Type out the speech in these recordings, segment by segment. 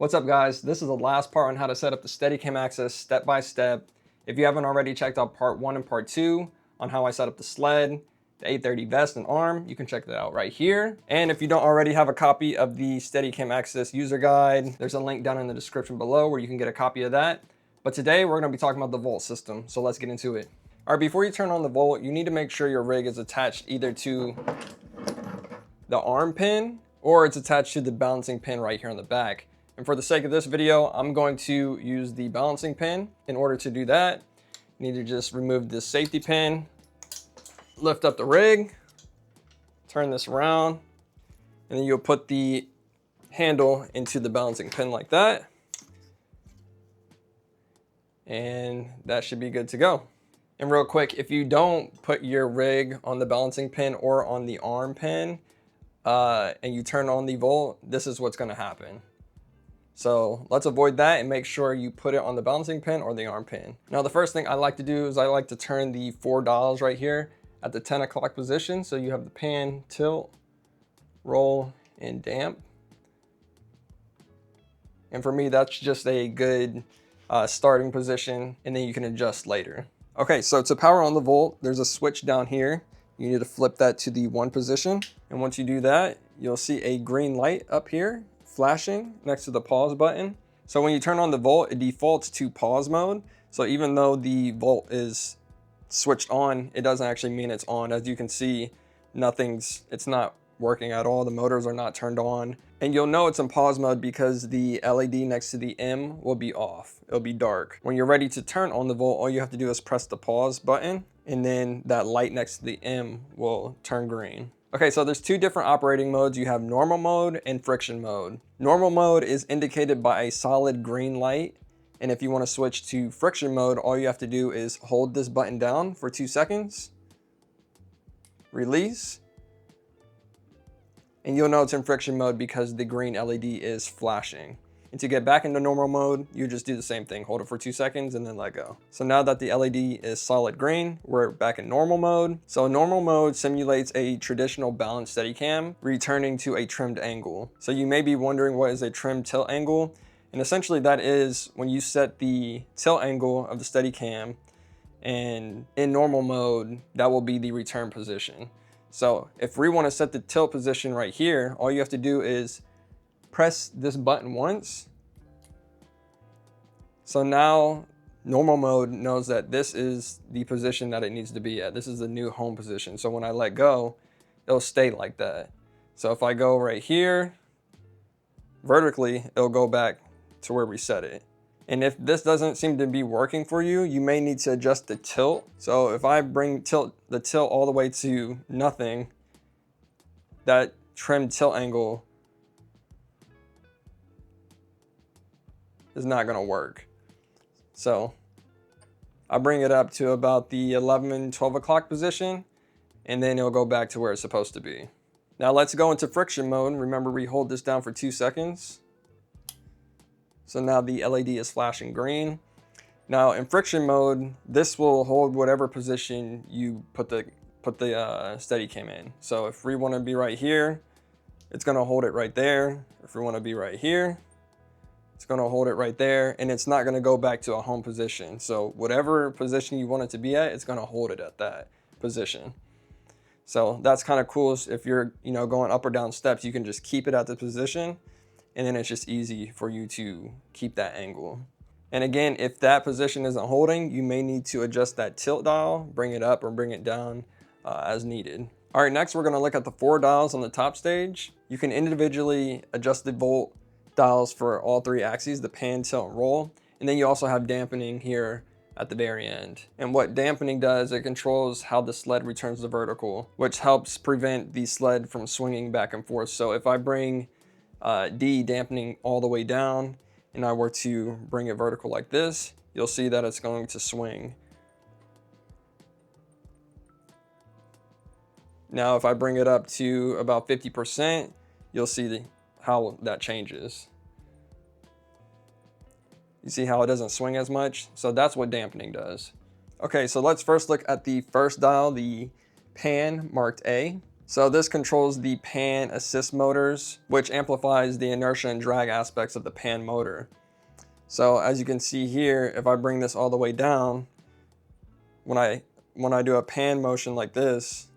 What's up guys, this is the last part on how to set up the Steadicam AXIS step by step. If you haven't already checked out part 1 and part 2 on how I set up the sled, the 830 vest and arm, you can check that out right here. And if you don't already have a copy of the Steadicam AXIS user guide, there's a link down in the description below where you can get a copy of that. But today we're going to be talking about the volt system, so let's get into it. All right, before you turn on the volt, you need to make sure your rig is attached either to the arm pin or it's attached to the balancing pin right here on the back. And for the sake of this video, I'm going to use the balancing pin. In order to do that, you need to just remove this safety pin, lift up the rig, turn this around, and then you'll put the handle into the balancing pin like that. And that should be good to go. And real quick, if you don't put your rig on the balancing pin or on the arm pin, and you turn on the volt, this is what's gonna happen. So let's avoid that and make sure you put it on the balancing pin or the arm pin. Now the first thing I like to do is I like to turn the 4 dials right here at the 10 o'clock position. So you have the pan, tilt, roll, and damp. And for me, that's just a good starting position, and then you can adjust later. Okay, so to power on the volt, there's a switch down here. You need to flip that to the 1 position. And once you do that, you'll see a green light up here flashing next to the pause button. So when you turn on the volt, it defaults to pause mode. So even though the volt is switched on, it doesn't actually mean it's on. As you can see, it's not working at all. The motors are not turned on. And you'll know it's in pause mode because the LED next to the M will be off. It'll be dark. When you're ready to turn on the volt, all you have to do is press the pause button, and then that light next to the M will turn green. Okay, so there's 2 different operating modes. You have normal mode and friction mode. Normal mode is indicated by a solid green light. And if you want to switch to friction mode, all you have to do is hold this button down for 2 seconds, release, and you'll know it's in friction mode because the green LED is flashing. And to get back into normal mode, you just do the same thing. Hold it for 2 seconds and then let go. So now that the LED is solid green, we're back in normal mode. So normal mode simulates a traditional balanced Steadicam, returning to a trimmed angle. So you may be wondering, what is a trimmed tilt angle? And essentially that is when you set the tilt angle of the Steadicam, and in normal mode, that will be the return position. So if we want to set the tilt position right here, all you have to do is press this button once. So now normal mode knows that this is the position that it needs to be at. This is the new home position. So when I let go, it'll stay like that. So if I go right here, vertically, it'll go back to where we set it. And if this doesn't seem to be working for you, you may need to adjust the tilt. So if I bring the tilt all the way to nothing, that trimmed tilt angle is not gonna work. So I bring it up to about the 11, 12 o'clock position, and then it'll go back to where it's supposed to be. Now let's go into friction mode. Remember, we hold this down for 2 seconds. So now the LED is flashing green. Now in friction mode, this will hold whatever position you put the Steadicam in. So if we want to be right here, it's going to hold it right there. If we want to be right here, it's going to hold it right there, and it's not going to go back to a home position. So whatever position you want it to be at, it's going to hold it at that position. So that's kind of cool. If you're going up or down steps, you can just keep it at the position, and then it's just easy for you to keep that angle. And again, if that position isn't holding, you may need to adjust that tilt dial, bring it up or bring it down as needed. All right, next we're gonna look at the 4 dials on the top stage. You can individually adjust the volt dials for all 3 axes, the pan, tilt, and roll. And then you also have dampening here at the very end. And what dampening does, it controls how the sled returns to vertical, which helps prevent the sled from swinging back and forth. So if I bring D dampening all the way down and I were to bring it vertical like this, you'll see that it's going to swing. Now if I bring it up to about 50%, you'll see how that changes. You see how it doesn't swing as much? So that's what dampening does. Okay, so let's first look at the first dial, the pan marked A. So this controls the pan assist motors, which amplifies the inertia and drag aspects of the pan motor. So as you can see here, if I bring this all the way down, when I do a pan motion like this,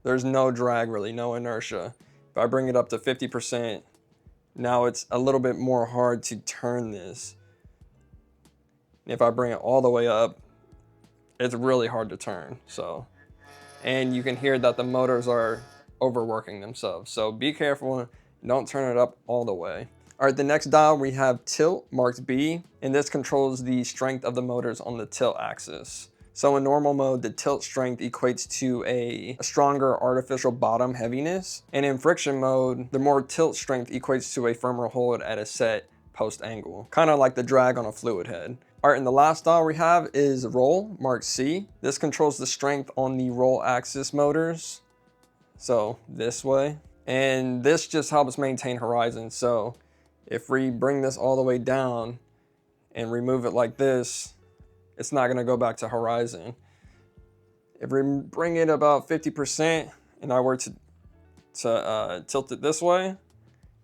there's no drag really, no inertia. If I bring it up to 50%, now it's a little bit more hard to turn this. If I bring it all the way up, it's really hard to turn. And you can hear that the motors are overworking themselves. So be careful, don't turn it up all the way. All right, the next dial we have tilt, marked B, and this controls the strength of the motors on the tilt axis. So in normal mode, the tilt strength equates to a stronger artificial bottom heaviness. And in friction mode, the more tilt strength equates to a firmer hold at a set post angle, kind of like the drag on a fluid head. All right, and the last dial we have is roll, marked C. This controls the strength on the roll axis motors. So this way. And this just helps maintain horizon. So if we bring this all the way down and remove it like this, it's not gonna go back to horizon. If we bring it about 50% and I were to tilt it this way,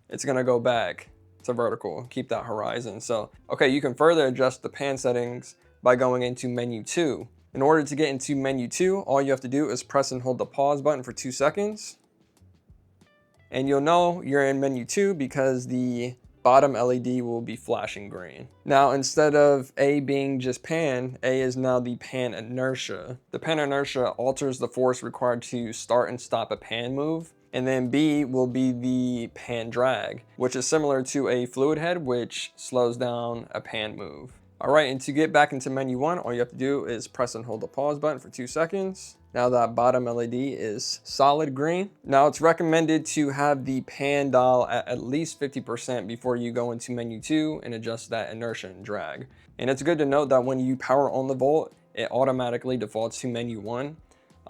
it's gonna go back to vertical, keep that horizon. So, okay, you can further adjust the pan settings by going into menu 2. In order to get into menu 2, all you have to do is press and hold the pause button for 2 seconds. And you'll know you're in menu 2 because the bottom LED will be flashing green. Now, instead of A being just pan, A is now the pan inertia. The pan inertia alters the force required to start and stop a pan move. And then B will be the pan drag, which is similar to a fluid head, which slows down a pan move. All right, and to get back into menu 1, all you have to do is press and hold the pause button for 2 seconds. Now that bottom LED is solid green. Now it's recommended to have the pan dial at least 50% before you go into menu 2 and adjust that inertia and drag. And it's good to note that when you power on the Volt, it automatically defaults to menu 1.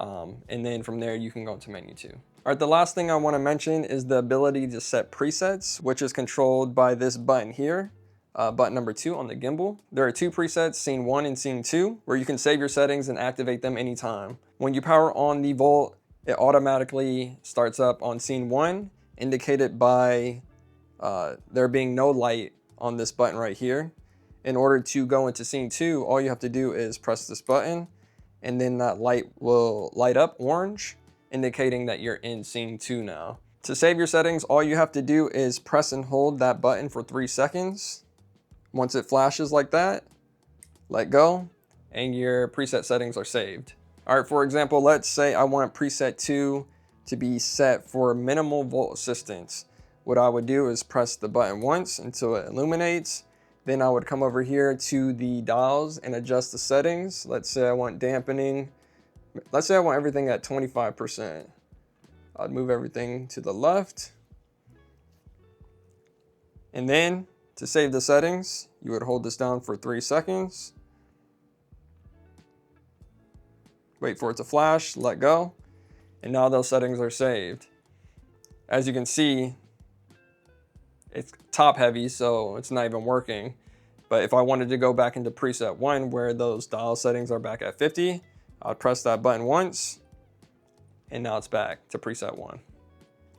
And then from there, you can go into menu 2. All right, the last thing I want to mention is the ability to set presets, which is controlled by this button here. Button number 2 on the gimbal. There are 2 presets, scene 1 and scene 2, where you can save your settings and activate them anytime. When you power on the Volt, it automatically starts up on scene 1, indicated by there being no light on this button right here. In order to go into scene 2, all you have to do is press this button, and then that light will light up orange, indicating that you're in scene 2 now. To save your settings, all you have to do is press and hold that button for 3 seconds. Once it flashes like that, let go, and your preset settings are saved. All right, for example, let's say I want preset 2 to be set for minimal Volt assistance. What I would do is press the button once until it illuminates. Then I would come over here to the dials and adjust the settings. Let's say I want dampening. Let's say I want everything at 25%. I'd move everything to the left. And then to save the settings, you would hold this down for 3 seconds. Wait for it to flash, let go. And now those settings are saved. As you can see, it's top heavy, so it's not even working. But if I wanted to go back into preset 1 where those dial settings are back at 50, I'll press that button once, and now it's back to preset 1.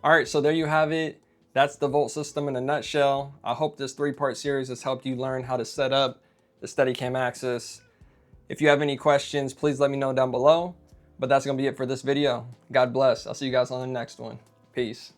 All right, so there you have it. That's the Volt system in a nutshell. I hope this 3-part series has helped you learn how to set up the Steadicam AXIS. If you have any questions, please let me know down below. But that's gonna be it for this video. God bless. I'll see you guys on the next one. Peace.